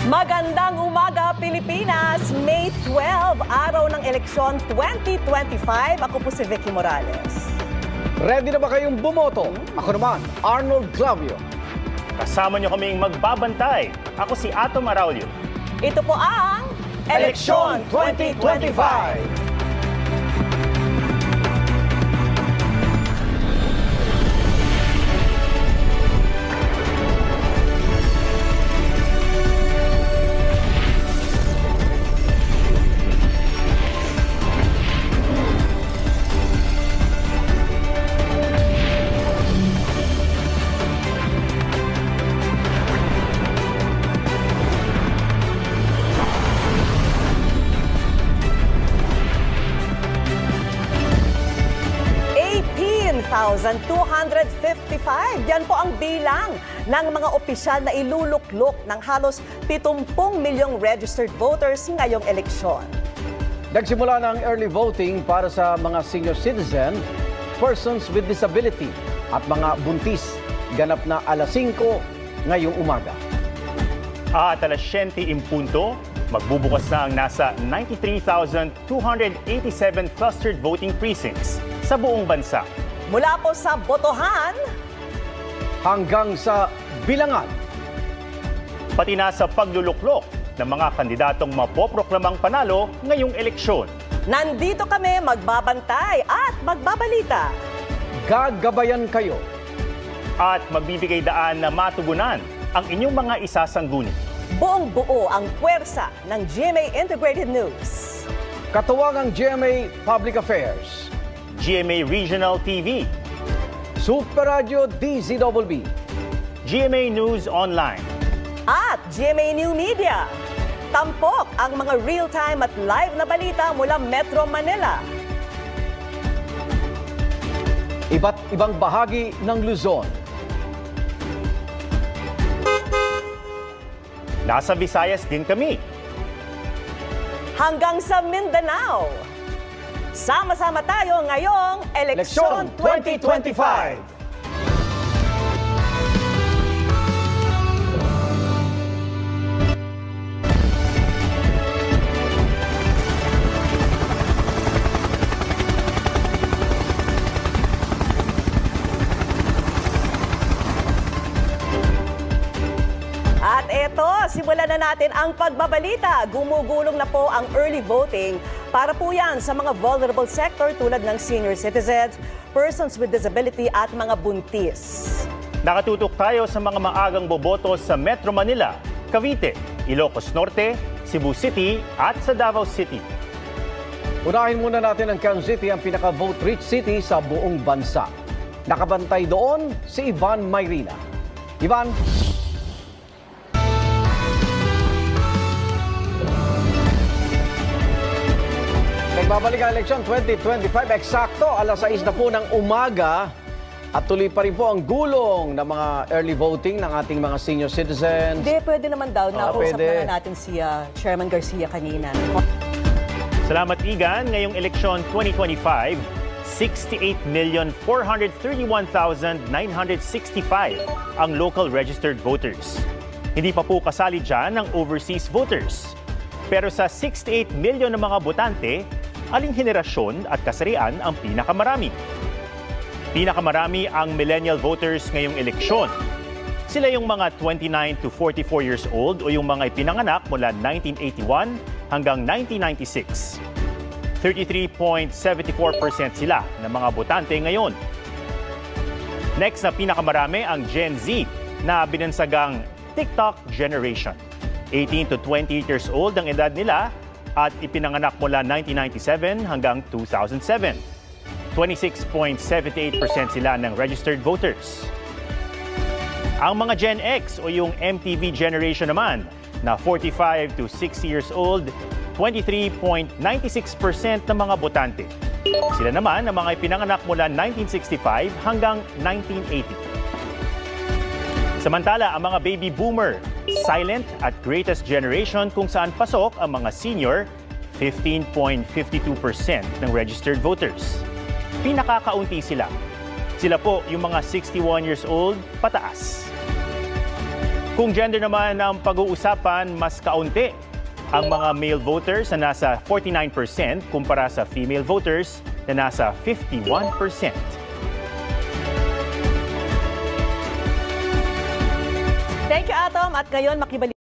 Magandang umaga, Pilipinas! May 12, araw ng eleksyon 2025. Ako po si Vicky Morales. Ready na ba kayong bumoto? Ako naman, Arnold Clavio. Kasama niyo kaming magbabantay. Ako si Atom Araulio. Ito po ang Eleksyon 2025! Yan po ang bilang ng mga opisyal na iluluklok ng halos 70 milyong registered voters ngayong eleksyon. Nagsimula na ang early voting para sa mga senior citizen, persons with disability at mga buntis. Ganap na alas 5 ngayong umaga. At alas 7 impunto, magbubukas na ang nasa 93,287 clustered voting precincts sa buong bansa. Mula po sa botohan Hanggang sa bilangan. Pati na sa pagluluklok ng mga kandidatong mapoproklamang panalo ngayong eleksyon. Nandito kami magbabantay at magbabalita. Gagabayan kayo. At magbibigay daan na matugunan ang inyong mga isasangguni. Buong buo ang puwersa ng GMA Integrated News. Katuwang ang GMA Public Affairs. GMA Regional TV. Super Radio DZBB. GMA News Online. At GMA New Media. Tampok ang mga real-time at live na balita mula Metro Manila. Iba't ibang bahagi ng Luzon. Nasa Visayas din kami. Hanggang sa Mindanao. Sama-sama tayo ngayong Eleksyon 2025. At eto, simulan na natin ang pagbabalita. Gumugulong na po ang early voting para po yan sa mga vulnerable sector tulad ng senior citizens, persons with disability at mga buntis. Nakatutok tayo sa mga maagang boboto sa Metro Manila, Cavite, Ilocos Norte, Cebu City at sa Davao City. Unahin muna natin ang Quezon City, ang pinaka-vote-rich city sa buong bansa. Nakabantay doon si Ivan Mayrina. Ivan? Nagbabalik ang eleksyon 2025, eksakto alas 6 na po ng umaga at tuloy pa rin po ang gulong ng mga early voting ng ating mga senior citizens. Hindi, pwede naman daw. Nausap pwede. na natin si Chairman Garcia kanina. Salamat, Igan. Ngayong eleksyon 2025, 68,431,965 ang local registered voters. Hindi pa po kasali dyan ang overseas voters. Pero sa 68 milyon ng mga botante, aling henerasyon at kasarian ang pinakamarami? Pinakamarami ang millennial voters ngayong eleksyon. Sila yung mga 29 to 44 years old o yung mga ipinanganak mula 1981 hanggang 1996. 33.74% sila ng mga botante ngayon. Next na pinakamarami ang Gen Z na binansagang TikTok generation. 18 to 28 years old ang edad nila at ipinanganak mula 1997 hanggang 2007. 26.78% sila ng registered voters. Ang mga Gen X o yung MTV generation naman na 45 to 60 years old, 23.96% ng mga botante. Sila naman ang mga ipinanganak mula 1965 hanggang 1982. Samantala, ang mga baby boomer, silent at greatest generation kung saan pasok ang mga senior, 15.52% ng registered voters. Pinakakaunti sila. Sila po yung mga 61 years old pataas. Kung gender naman ang pag-uusapan, mas kaunti ang mga male voters na nasa 49% kumpara sa female voters na nasa 51%. Thank you, Atom. At ngayon, makibalik